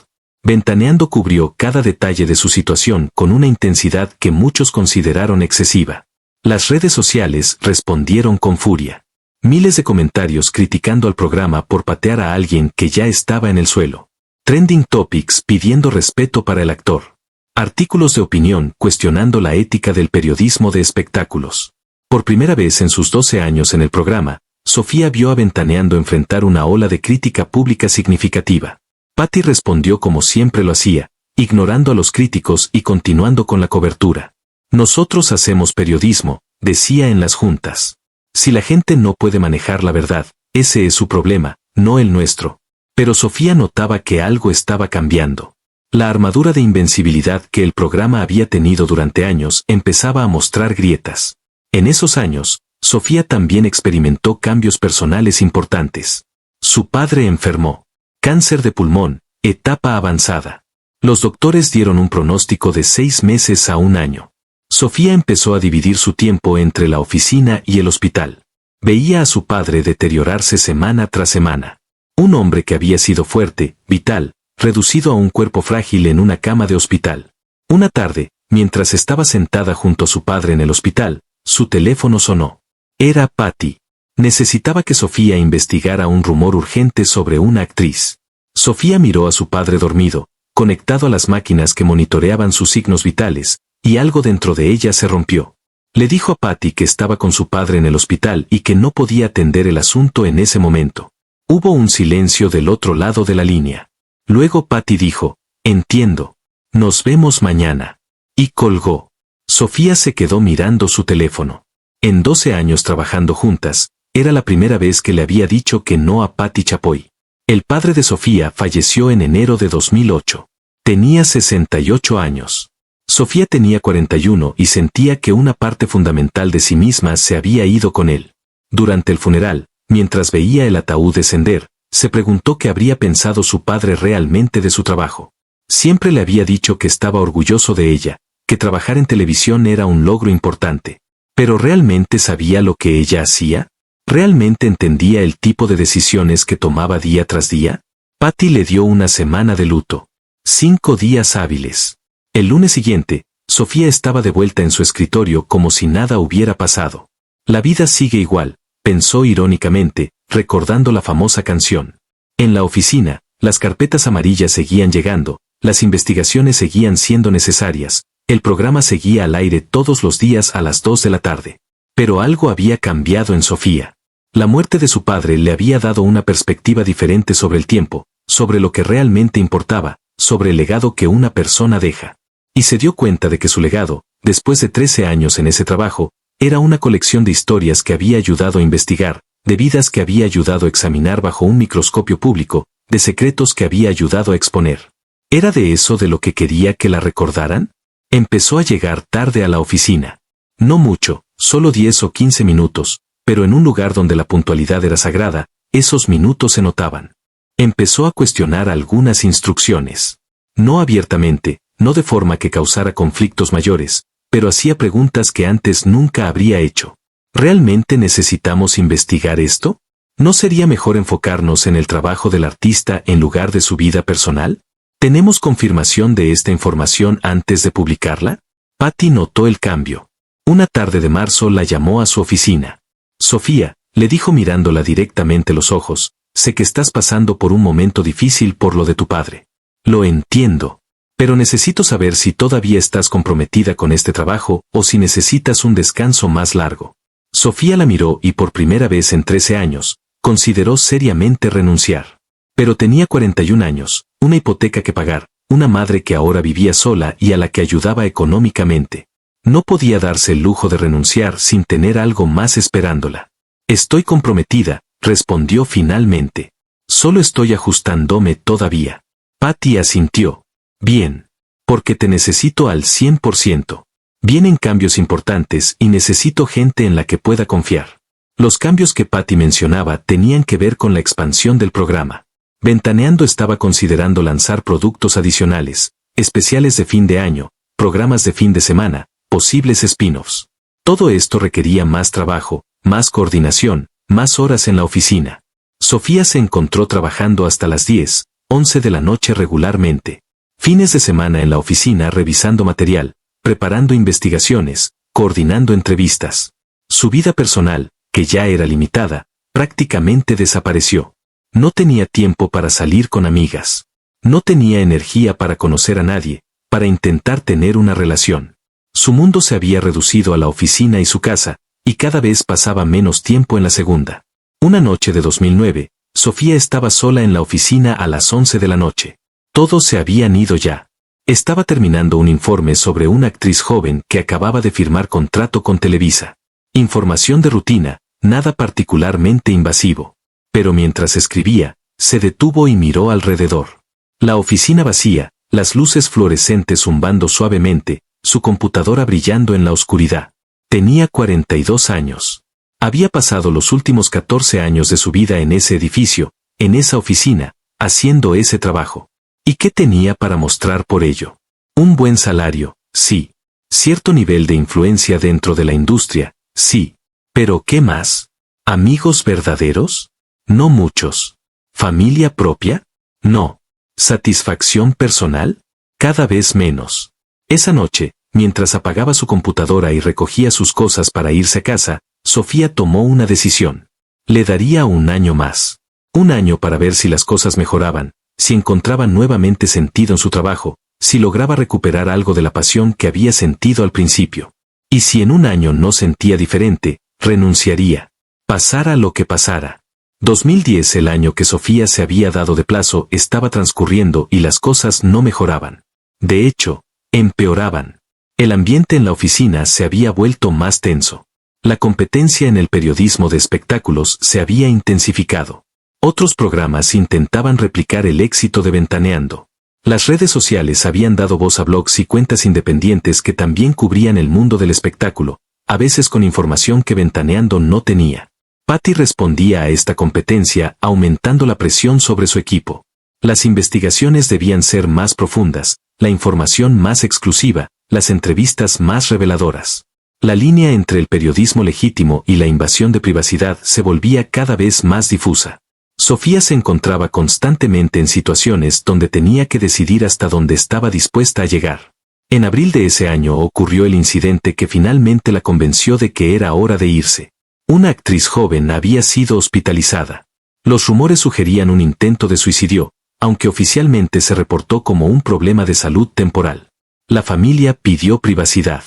Ventaneando cubrió cada detalle de su situación con una intensidad que muchos consideraron excesiva. Las redes sociales respondieron con furia. Miles de comentarios criticando al programa por patear a alguien que ya estaba en el suelo. Trending topics pidiendo respeto para el actor. Artículos de opinión cuestionando la ética del periodismo de espectáculos. Por primera vez en sus 12 años en el programa, Sofía vio a Ventaneando enfrentar una ola de crítica pública significativa. Patty respondió como siempre lo hacía, ignorando a los críticos y continuando con la cobertura. Nosotros hacemos periodismo, decía en las juntas. Si la gente no puede manejar la verdad, ese es su problema, no el nuestro. Pero Sofía notaba que algo estaba cambiando. La armadura de invencibilidad que el programa había tenido durante años empezaba a mostrar grietas. En esos años, Sofía también experimentó cambios personales importantes. Su padre enfermó. Cáncer de pulmón, etapa avanzada. Los doctores dieron un pronóstico de 6 meses a 1 año. Sofía empezó a dividir su tiempo entre la oficina y el hospital. Veía a su padre deteriorarse semana tras semana. Un hombre que había sido fuerte, vital, reducido a un cuerpo frágil en una cama de hospital. Una tarde, mientras estaba sentada junto a su padre en el hospital, su teléfono sonó. Era Patty. Necesitaba que Sofía investigara un rumor urgente sobre una actriz. Sofía miró a su padre dormido, conectado a las máquinas que monitoreaban sus signos vitales, y algo dentro de ella se rompió. Le dijo a Patty que estaba con su padre en el hospital y que no podía atender el asunto en ese momento. Hubo un silencio del otro lado de la línea. Luego Patty dijo, entiendo. Nos vemos mañana. Y colgó. Sofía se quedó mirando su teléfono. En 12 años trabajando juntas, era la primera vez que le había dicho que no a Patty Chapoy. El padre de Sofía falleció en enero de 2008. Tenía 68 años. Sofía tenía 41 y sentía que una parte fundamental de sí misma se había ido con él. Durante el funeral, mientras veía el ataúd descender, se preguntó qué habría pensado su padre realmente de su trabajo. Siempre le había dicho que estaba orgulloso de ella, que trabajar en televisión era un logro importante. ¿Pero realmente sabía lo que ella hacía? ¿Realmente entendía el tipo de decisiones que tomaba día tras día? Patty le dio una semana de luto. 5 días hábiles. El lunes siguiente, Sofía estaba de vuelta en su escritorio como si nada hubiera pasado. La vida sigue igual, pensó irónicamente, recordando la famosa canción. En la oficina, las carpetas amarillas seguían llegando, las investigaciones seguían siendo necesarias, el programa seguía al aire todos los días a las 2 de la tarde. Pero algo había cambiado en Sofía. La muerte de su padre le había dado una perspectiva diferente sobre el tiempo, sobre lo que realmente importaba, sobre el legado que una persona deja. Y se dio cuenta de que su legado, después de 13 años en ese trabajo, era una colección de historias que había ayudado a investigar, de vidas que había ayudado a examinar bajo un microscopio público, de secretos que había ayudado a exponer. ¿Era de eso de lo que quería que la recordaran? Empezó a llegar tarde a la oficina. No mucho, solo 10 o 15 minutos, pero en un lugar donde la puntualidad era sagrada, esos minutos se notaban. Empezó a cuestionar algunas instrucciones. No abiertamente, no de forma que causara conflictos mayores, pero hacía preguntas que antes nunca habría hecho. ¿Realmente necesitamos investigar esto? ¿No sería mejor enfocarnos en el trabajo del artista en lugar de su vida personal? ¿Tenemos confirmación de esta información antes de publicarla? Patty notó el cambio. Una tarde de marzo la llamó a su oficina. Sofía, le dijo mirándola directamente los ojos, sé que estás pasando por un momento difícil por lo de tu padre. Lo entiendo. Pero necesito saber si todavía estás comprometida con este trabajo o si necesitas un descanso más largo. Sofía la miró y por primera vez en 13 años, consideró seriamente renunciar. Pero tenía 41 años, una hipoteca que pagar, una madre que ahora vivía sola y a la que ayudaba económicamente. No podía darse el lujo de renunciar sin tener algo más esperándola. Estoy comprometida, respondió finalmente. Solo estoy ajustándome todavía. Patty asintió. Bien. Porque te necesito al 100%. Vienen cambios importantes y necesito gente en la que pueda confiar. Los cambios que Patty mencionaba tenían que ver con la expansión del programa. Ventaneando estaba considerando lanzar productos adicionales, especiales de fin de año, programas de fin de semana, posibles spin-offs. Todo esto requería más trabajo, más coordinación, más horas en la oficina. Sofía se encontró trabajando hasta las 10, 11 de la noche regularmente. Fines de semana en la oficina revisando material, preparando investigaciones, coordinando entrevistas. Su vida personal, que ya era limitada, prácticamente desapareció. No tenía tiempo para salir con amigas. No tenía energía para conocer a nadie, para intentar tener una relación. Su mundo se había reducido a la oficina y su casa, y cada vez pasaba menos tiempo en la segunda. Una noche de 2009, Sofía estaba sola en la oficina a las 11 de la noche. Todos se habían ido ya. Estaba terminando un informe sobre una actriz joven que acababa de firmar contrato con Televisa. Información de rutina, nada particularmente invasivo. Pero mientras escribía, se detuvo y miró alrededor. La oficina vacía, las luces fluorescentes zumbando suavemente, su computadora brillando en la oscuridad. Tenía 42 años. Había pasado los últimos 14 años de su vida en ese edificio, en esa oficina, haciendo ese trabajo. ¿Y qué tenía para mostrar por ello? Un buen salario, sí. Cierto nivel de influencia dentro de la industria, sí. ¿Pero qué más? ¿Amigos verdaderos? No muchos. ¿Familia propia? No. ¿Satisfacción personal? Cada vez menos. Esa noche, mientras apagaba su computadora y recogía sus cosas para irse a casa, Sofía tomó una decisión. Le daría un año más. Un año para ver si las cosas mejoraban, si encontraba nuevamente sentido en su trabajo, si lograba recuperar algo de la pasión que había sentido al principio. Y si en un año no sentía diferente, renunciaría. Pasara lo que pasara. 2010, el año que Sofía se había dado de plazo, estaba transcurriendo y las cosas no mejoraban. De hecho, empeoraban. El ambiente en la oficina se había vuelto más tenso. La competencia en el periodismo de espectáculos se había intensificado. Otros programas intentaban replicar el éxito de Ventaneando. Las redes sociales habían dado voz a blogs y cuentas independientes que también cubrían el mundo del espectáculo, a veces con información que Ventaneando no tenía. Patty respondía a esta competencia aumentando la presión sobre su equipo. Las investigaciones debían ser más profundas, la información más exclusiva, las entrevistas más reveladoras. La línea entre el periodismo legítimo y la invasión de privacidad se volvía cada vez más difusa. Sofía se encontraba constantemente en situaciones donde tenía que decidir hasta dónde estaba dispuesta a llegar. En abril de ese año ocurrió el incidente que finalmente la convenció de que era hora de irse. Una actriz joven había sido hospitalizada. Los rumores sugerían un intento de suicidio, aunque oficialmente se reportó como un problema de salud temporal. La familia pidió privacidad.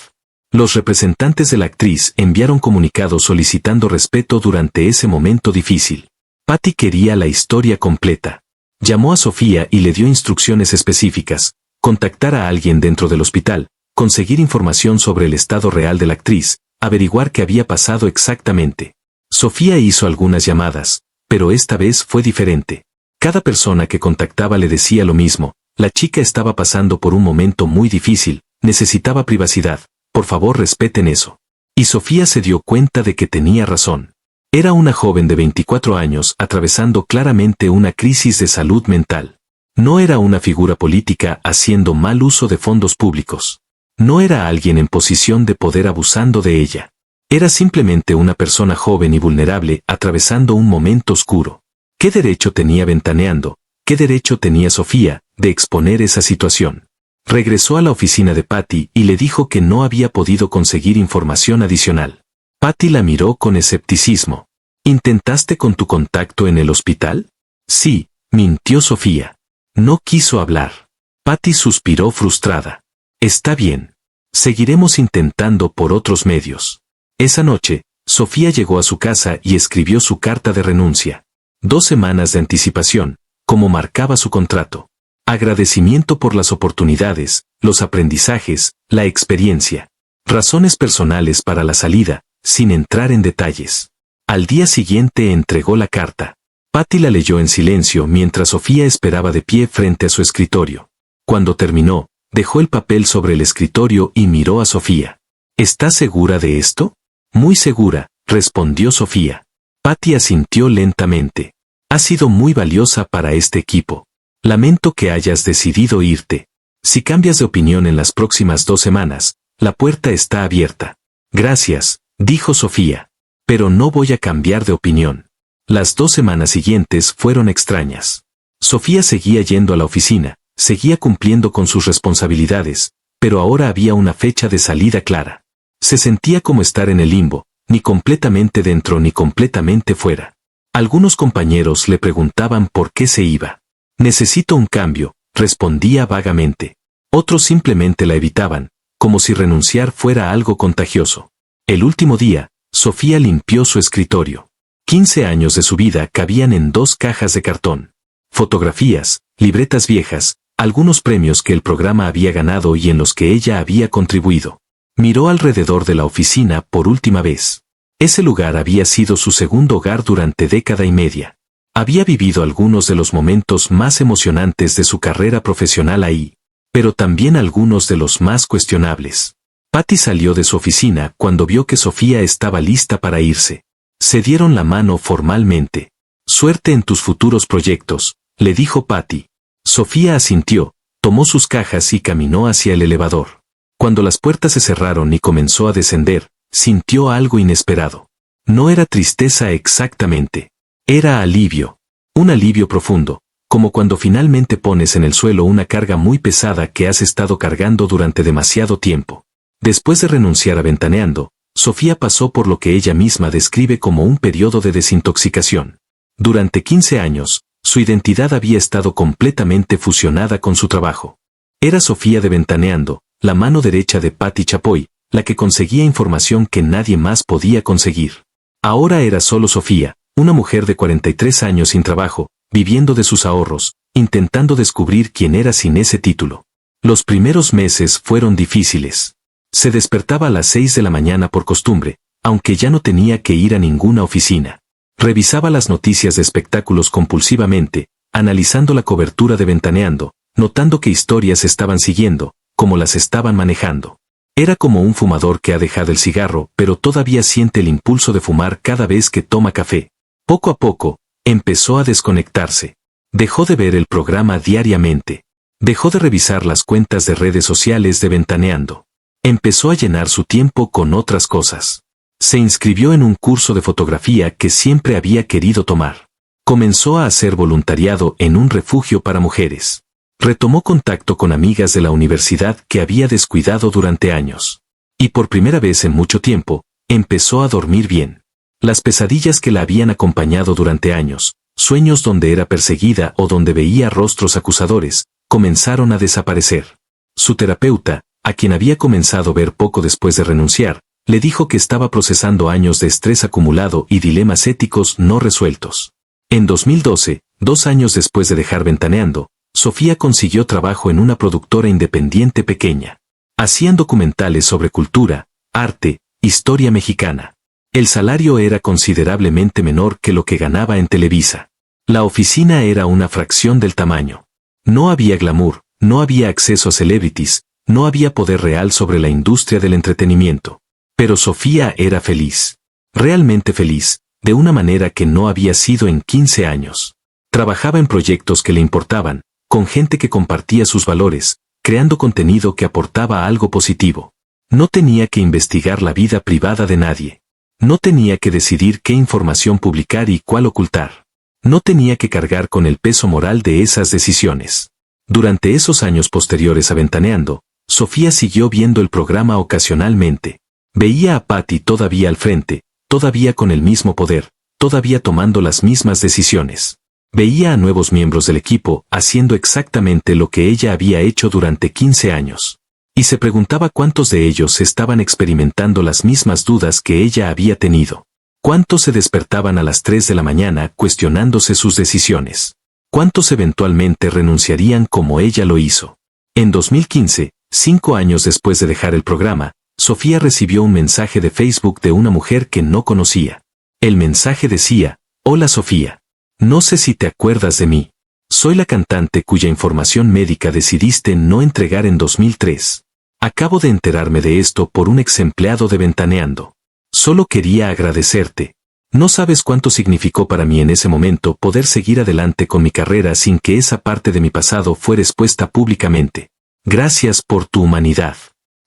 Los representantes de la actriz enviaron comunicados solicitando respeto durante ese momento difícil. Patty quería la historia completa. Llamó a Sofía y le dio instrucciones específicas: contactar a alguien dentro del hospital, conseguir información sobre el estado real de la actriz, averiguar qué había pasado exactamente. Sofía hizo algunas llamadas, pero esta vez fue diferente. Cada persona que contactaba le decía lo mismo: la chica estaba pasando por un momento muy difícil, necesitaba privacidad, por favor respeten eso. Y Sofía se dio cuenta de que tenía razón. Era una joven de 24 años atravesando claramente una crisis de salud mental. No era una figura política haciendo mal uso de fondos públicos. No era alguien en posición de poder abusando de ella. Era simplemente una persona joven y vulnerable atravesando un momento oscuro. ¿Qué derecho tenía Ventaneando? ¿Qué derecho tenía Sofía de exponer esa situación? Regresó a la oficina de Patty y le dijo que no había podido conseguir información adicional. Patty la miró con escepticismo. ¿Intentaste con tu contacto en el hospital? Sí, mintió Sofía. No quiso hablar. Patty suspiró frustrada. Está bien. Seguiremos intentando por otros medios. Esa noche, Sofía llegó a su casa y escribió su carta de renuncia. 2 semanas de anticipación, como marcaba su contrato. Agradecimiento por las oportunidades, los aprendizajes, la experiencia. Razones personales para la salida, sin entrar en detalles. Al día siguiente entregó la carta. Patty la leyó en silencio mientras Sofía esperaba de pie frente a su escritorio. Cuando terminó, dejó el papel sobre el escritorio y miró a Sofía. ¿Estás segura de esto? Muy segura, respondió Sofía. Patty asintió lentamente. Has sido muy valiosa para este equipo. Lamento que hayas decidido irte. Si cambias de opinión en las próximas 2 semanas, la puerta está abierta. Gracias, dijo Sofía. Pero no voy a cambiar de opinión. Las 2 semanas siguientes fueron extrañas. Sofía seguía yendo a la oficina, seguía cumpliendo con sus responsabilidades, pero ahora había una fecha de salida clara. Se sentía como estar en el limbo, ni completamente dentro ni completamente fuera. Algunos compañeros le preguntaban por qué se iba. Necesito un cambio, respondía vagamente. Otros simplemente la evitaban, como si renunciar fuera algo contagioso. El último día, Sofía limpió su escritorio. 15 años de su vida cabían en 2 cajas de cartón. Fotografías, libretas viejas, algunos premios que el programa había ganado y en los que ella había contribuido. Miró alrededor de la oficina por última vez. Ese lugar había sido su segundo hogar durante 10 años. Había vivido algunos de los momentos más emocionantes de su carrera profesional ahí, pero también algunos de los más cuestionables. Patty salió de su oficina cuando vio que Sofía estaba lista para irse. Se dieron la mano formalmente. Suerte en tus futuros proyectos, le dijo Patty. Sofía asintió, tomó sus cajas y caminó hacia el elevador. Cuando las puertas se cerraron y comenzó a descender, sintió algo inesperado. No era tristeza exactamente. Era alivio. Un alivio profundo, como cuando finalmente pones en el suelo una carga muy pesada que has estado cargando durante demasiado tiempo. Después de renunciar a Ventaneando, Sofía pasó por lo que ella misma describe como un periodo de desintoxicación. Durante 15 años, su identidad había estado completamente fusionada con su trabajo. Era Sofía de Ventaneando, la mano derecha de Patty Chapoy, la que conseguía información que nadie más podía conseguir. Ahora era solo Sofía, una mujer de 43 años sin trabajo, viviendo de sus ahorros, intentando descubrir quién era sin ese título. Los primeros meses fueron difíciles. Se despertaba a las 6 de la mañana por costumbre, aunque ya no tenía que ir a ninguna oficina. Revisaba las noticias de espectáculos compulsivamente, analizando la cobertura de Ventaneando, notando qué historias estaban siguiendo, cómo las estaban manejando. Era como un fumador que ha dejado el cigarro, pero todavía siente el impulso de fumar cada vez que toma café. Poco a poco, empezó a desconectarse. Dejó de ver el programa diariamente. Dejó de revisar las cuentas de redes sociales de Ventaneando. Empezó a llenar su tiempo con otras cosas. Se inscribió en un curso de fotografía que siempre había querido tomar. Comenzó a hacer voluntariado en un refugio para mujeres. Retomó contacto con amigas de la universidad que había descuidado durante años. Y por primera vez en mucho tiempo, empezó a dormir bien. Las pesadillas que la habían acompañado durante años, sueños donde era perseguida o donde veía rostros acusadores, comenzaron a desaparecer. Su terapeuta, a quien había comenzado a ver poco después de renunciar, le dijo que estaba procesando años de estrés acumulado y dilemas éticos no resueltos. En 2012, 2 años después de dejar Ventaneando, Sofía consiguió trabajo en una productora independiente pequeña. Hacían documentales sobre cultura, arte, historia mexicana. El salario era considerablemente menor que lo que ganaba en Televisa. La oficina era una fracción del tamaño. No había glamour, no había acceso a celebrities, no había poder real sobre la industria del entretenimiento. Pero Sofía era feliz. Realmente feliz, de una manera que no había sido en 15 años. Trabajaba en proyectos que le importaban, con gente que compartía sus valores, creando contenido que aportaba algo positivo. No tenía que investigar la vida privada de nadie. No tenía que decidir qué información publicar y cuál ocultar. No tenía que cargar con el peso moral de esas decisiones. Durante esos años posteriores a Ventaneando, Sofía siguió viendo el programa ocasionalmente. Veía a Patty todavía al frente, todavía con el mismo poder, todavía tomando las mismas decisiones. Veía a nuevos miembros del equipo haciendo exactamente lo que ella había hecho durante 15 años. Y se preguntaba cuántos de ellos estaban experimentando las mismas dudas que ella había tenido. ¿Cuántos se despertaban a las 3 de la mañana cuestionándose sus decisiones? ¿Cuántos eventualmente renunciarían como ella lo hizo? En 2015, 5 años después de dejar el programa, Sofía recibió un mensaje de Facebook de una mujer que no conocía. El mensaje decía: «Hola Sofía. No sé si te acuerdas de mí. Soy la cantante cuya información médica decidiste no entregar en 2003. Acabo de enterarme de esto por un ex empleado de Ventaneando. Solo quería agradecerte. No sabes cuánto significó para mí en ese momento poder seguir adelante con mi carrera sin que esa parte de mi pasado fuera expuesta públicamente. Gracias por tu humanidad».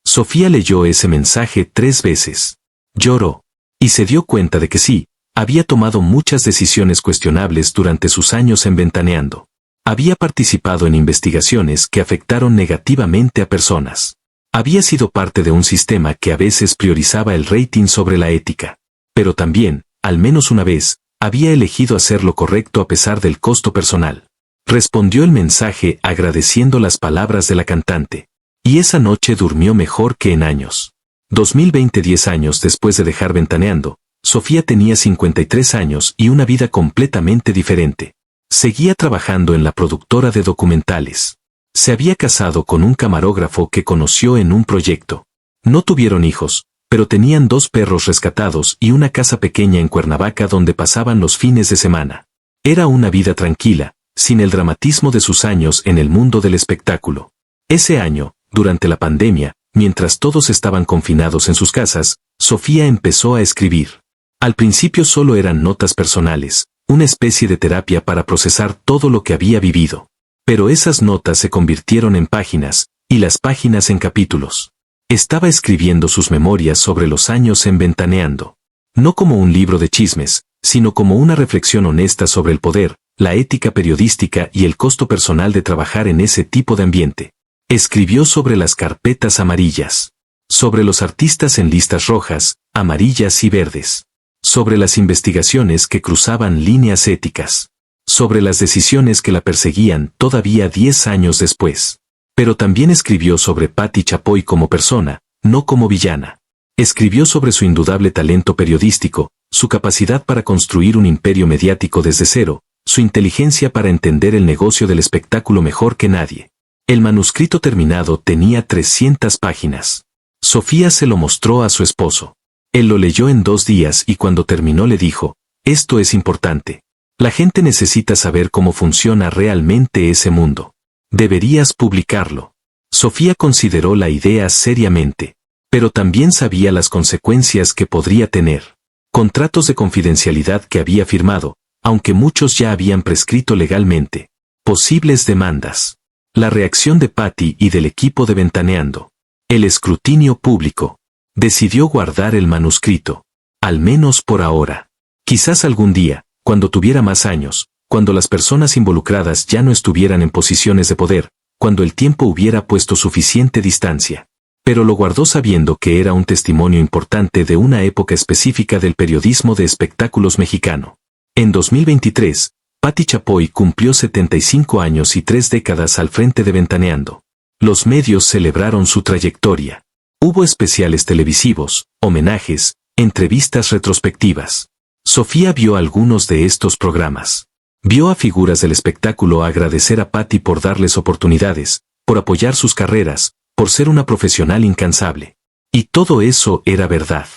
Sofía leyó ese mensaje 3 veces. Lloró. Y se dio cuenta de que sí, había tomado muchas decisiones cuestionables durante sus años en Ventaneando. Había participado en investigaciones que afectaron negativamente a personas. Había sido parte de un sistema que a veces priorizaba el rating sobre la ética. Pero también, al menos una vez, había elegido hacer lo correcto a pesar del costo personal. Respondió el mensaje agradeciendo las palabras de la cantante. Y esa noche durmió mejor que en años. 2020, 10 años después de dejar Ventaneando, Sofía tenía 53 años y una vida completamente diferente. Seguía trabajando en la productora de documentales. Se había casado con un camarógrafo que conoció en un proyecto. No tuvieron hijos, pero tenían 2 perros rescatados y una casa pequeña en Cuernavaca donde pasaban los fines de semana. Era una vida tranquila, sin el dramatismo de sus años en el mundo del espectáculo. Ese año, durante la pandemia, mientras todos estaban confinados en sus casas, Sofía empezó a escribir. Al principio solo eran notas personales, una especie de terapia para procesar todo lo que había vivido. Pero esas notas se convirtieron en páginas, y las páginas en capítulos. Estaba escribiendo sus memorias sobre los años en Ventaneando. No como un libro de chismes, sino como una reflexión honesta sobre el poder, la ética periodística y el costo personal de trabajar en ese tipo de ambiente. Escribió sobre las carpetas amarillas. Sobre los artistas en listas rojas, amarillas y verdes. Sobre las investigaciones que cruzaban líneas éticas. Sobre las decisiones que la perseguían todavía 10 años después. Pero también escribió sobre Patty Chapoy como persona, no como villana. Escribió sobre su indudable talento periodístico, su capacidad para construir un imperio mediático desde cero, su inteligencia para entender el negocio del espectáculo mejor que nadie. El manuscrito terminado tenía 300 páginas. Sofía se lo mostró a su esposo. Él lo leyó en 2 días y cuando terminó le dijo: «Esto es importante. La gente necesita saber cómo funciona realmente ese mundo. Deberías publicarlo». Sofía consideró la idea seriamente. Pero también sabía las consecuencias que podría tener. Contratos de confidencialidad que había firmado, aunque muchos ya habían prescrito legalmente. Posibles demandas. La reacción de Patty y del equipo de Ventaneando. El escrutinio público. Decidió guardar el manuscrito. Al menos por ahora. Quizás algún día, cuando tuviera más años, cuando las personas involucradas ya no estuvieran en posiciones de poder, cuando el tiempo hubiera puesto suficiente distancia. Pero lo guardó sabiendo que era un testimonio importante de una época específica del periodismo de espectáculos mexicano. En 2023, Patty Chapoy cumplió 75 años y 3 décadas al frente de Ventaneando. Los medios celebraron su trayectoria. Hubo especiales televisivos, homenajes, entrevistas retrospectivas. Sofía vio algunos de estos programas. Vio a figuras del espectáculo agradecer a Patty por darles oportunidades, por apoyar sus carreras, por ser una profesional incansable. Y todo eso era verdad.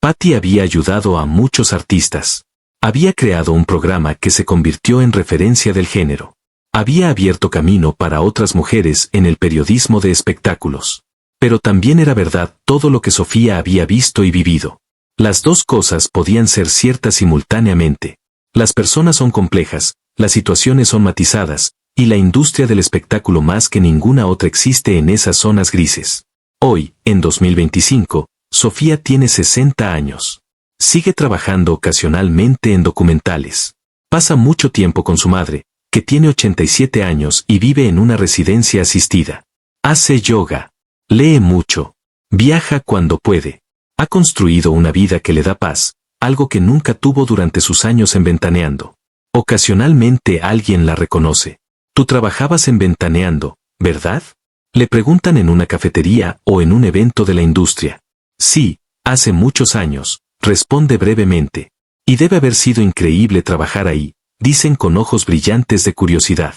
Patty había ayudado a muchos artistas. Había creado un programa que se convirtió en referencia del género. Había abierto camino para otras mujeres en el periodismo de espectáculos. Pero también era verdad todo lo que Sofía había visto y vivido. Las dos cosas podían ser ciertas simultáneamente. Las personas son complejas, las situaciones son matizadas, y la industria del espectáculo más que ninguna otra existe en esas zonas grises. Hoy, en 2025, Sofía tiene 60 años. Sigue trabajando ocasionalmente en documentales. Pasa mucho tiempo con su madre, que tiene 87 años y vive en una residencia asistida. Hace yoga. Lee mucho. Viaja cuando puede. Ha construido una vida que le da paz, algo que nunca tuvo durante sus años en Ventaneando. Ocasionalmente alguien la reconoce. Tú trabajabas en Ventaneando, ¿verdad? Le preguntan en una cafetería o en un evento de la industria. Sí, hace muchos años, responde brevemente. Y debe haber sido increíble trabajar ahí, dicen con ojos brillantes de curiosidad.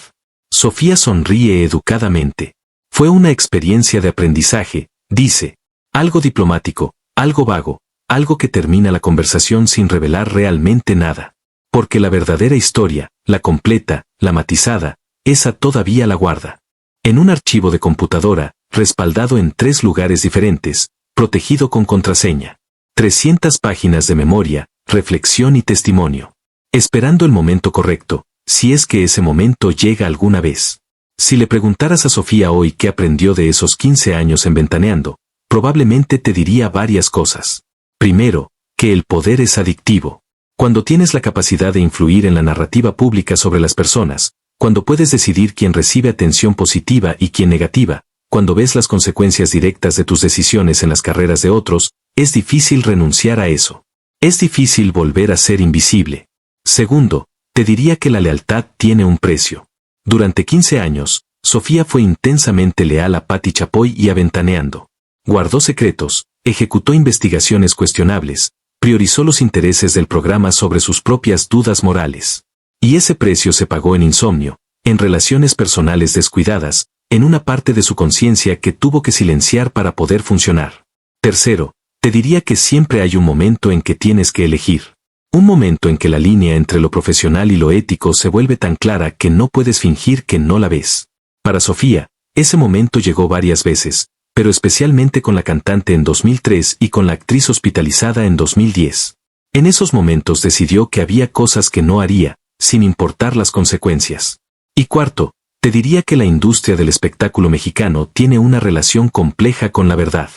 Sofía sonríe educadamente. Fue una experiencia de aprendizaje, dice. Algo diplomático, algo vago, algo que termina la conversación sin revelar realmente nada. Porque la verdadera historia, la completa, la matizada, esa todavía la guarda. En un archivo de computadora, respaldado en 3 lugares diferentes, protegido con contraseña. 300 páginas de memoria, reflexión y testimonio. Esperando el momento correcto, si es que ese momento llega alguna vez. Si le preguntaras a Sofía hoy qué aprendió de esos 15 años en Ventaneando, probablemente te diría varias cosas. Primero, que el poder es adictivo. Cuando tienes la capacidad de influir en la narrativa pública sobre las personas, cuando puedes decidir quién recibe atención positiva y quién negativa, cuando ves las consecuencias directas de tus decisiones en las carreras de otros, es difícil renunciar a eso. Es difícil volver a ser invisible. Segundo, te diría que la lealtad tiene un precio. Durante 15 años, Sofía fue intensamente leal a Patty Chapoy y a Ventaneando. Guardó secretos, ejecutó investigaciones cuestionables, priorizó los intereses del programa sobre sus propias dudas morales. Y ese precio se pagó en insomnio, en relaciones personales descuidadas, en una parte de su conciencia que tuvo que silenciar para poder funcionar. Tercero, te diría que siempre hay un momento en que tienes que elegir. Un momento en que la línea entre lo profesional y lo ético se vuelve tan clara que no puedes fingir que no la ves. Para Sofía, ese momento llegó varias veces, pero especialmente con la cantante en 2003 y con la actriz hospitalizada en 2010. En esos momentos decidió que había cosas que no haría, sin importar las consecuencias. Y cuarto, te diría que la industria del espectáculo mexicano tiene una relación compleja con la verdad.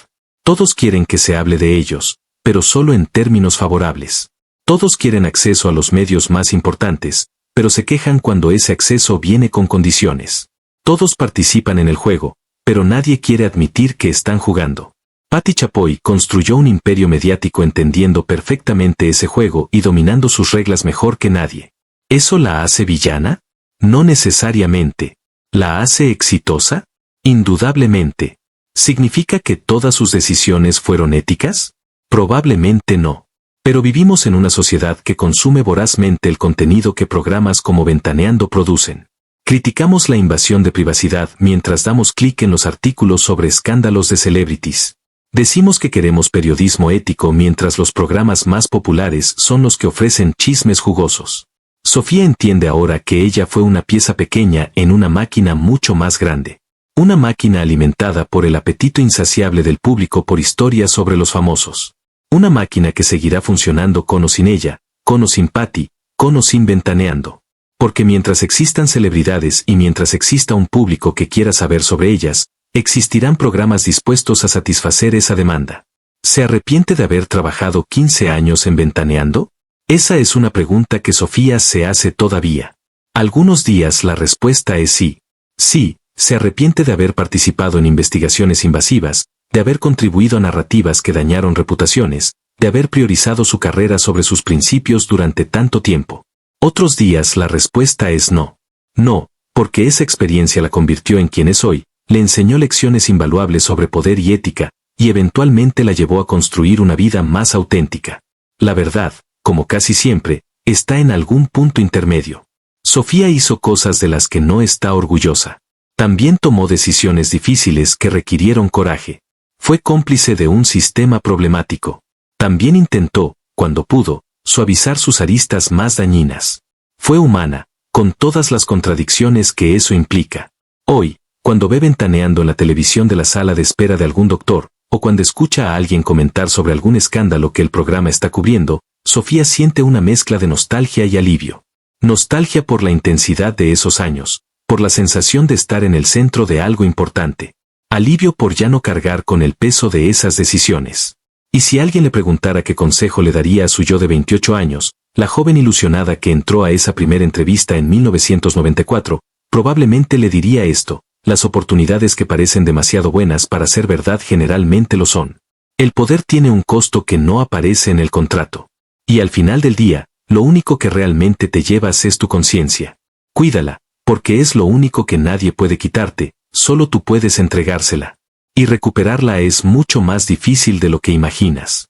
Todos quieren que se hable de ellos, pero solo en términos favorables. Todos quieren acceso a los medios más importantes, pero se quejan cuando ese acceso viene con condiciones. Todos participan en el juego, pero nadie quiere admitir que están jugando. Patty Chapoy construyó un imperio mediático entendiendo perfectamente ese juego y dominando sus reglas mejor que nadie. ¿Eso la hace villana? No necesariamente. ¿La hace exitosa? Indudablemente. ¿Significa que todas sus decisiones fueron éticas? Probablemente no. Pero vivimos en una sociedad que consume vorazmente el contenido que programas como Ventaneando producen. Criticamos la invasión de privacidad mientras damos clic en los artículos sobre escándalos de celebrities. Decimos que queremos periodismo ético mientras los programas más populares son los que ofrecen chismes jugosos. Sofía entiende ahora que ella fue una pieza pequeña en una máquina mucho más grande. Una máquina alimentada por el apetito insaciable del público por historias sobre los famosos. Una máquina que seguirá funcionando con o sin ella, con o sin Patty, con o sin Ventaneando. Porque mientras existan celebridades y mientras exista un público que quiera saber sobre ellas, existirán programas dispuestos a satisfacer esa demanda. ¿Se arrepiente de haber trabajado 15 años en Ventaneando? Esa es una pregunta que Sofía se hace todavía. Algunos días la respuesta es sí. Sí, se arrepiente de haber participado en investigaciones invasivas, de haber contribuido a narrativas que dañaron reputaciones, de haber priorizado su carrera sobre sus principios durante tanto tiempo. Otros días la respuesta es no. No, porque esa experiencia la convirtió en quien es hoy, le enseñó lecciones invaluables sobre poder y ética, y eventualmente la llevó a construir una vida más auténtica. La verdad, como casi siempre, está en algún punto intermedio. Sofía hizo cosas de las que no está orgullosa. También tomó decisiones difíciles que requirieron coraje. Fue cómplice de un sistema problemático. También intentó, cuando pudo, suavizar sus aristas más dañinas. Fue humana, con todas las contradicciones que eso implica. Hoy, cuando ve Ventaneando en la televisión de la sala de espera de algún doctor, o cuando escucha a alguien comentar sobre algún escándalo que el programa está cubriendo, Sofía siente una mezcla de nostalgia y alivio. Nostalgia por la intensidad de esos años, por la sensación de estar en el centro de algo importante. Alivio por ya no cargar con el peso de esas decisiones. Y si alguien le preguntara qué consejo le daría a su yo de 28 años, la joven ilusionada que entró a esa primera entrevista en 1994, probablemente le diría esto: las oportunidades que parecen demasiado buenas para ser verdad generalmente lo son. El poder tiene un costo que no aparece en el contrato. Y al final del día, lo único que realmente te llevas es tu conciencia. Cuídala, porque es lo único que nadie puede quitarte, solo tú puedes entregársela. Y recuperarla es mucho más difícil de lo que imaginas.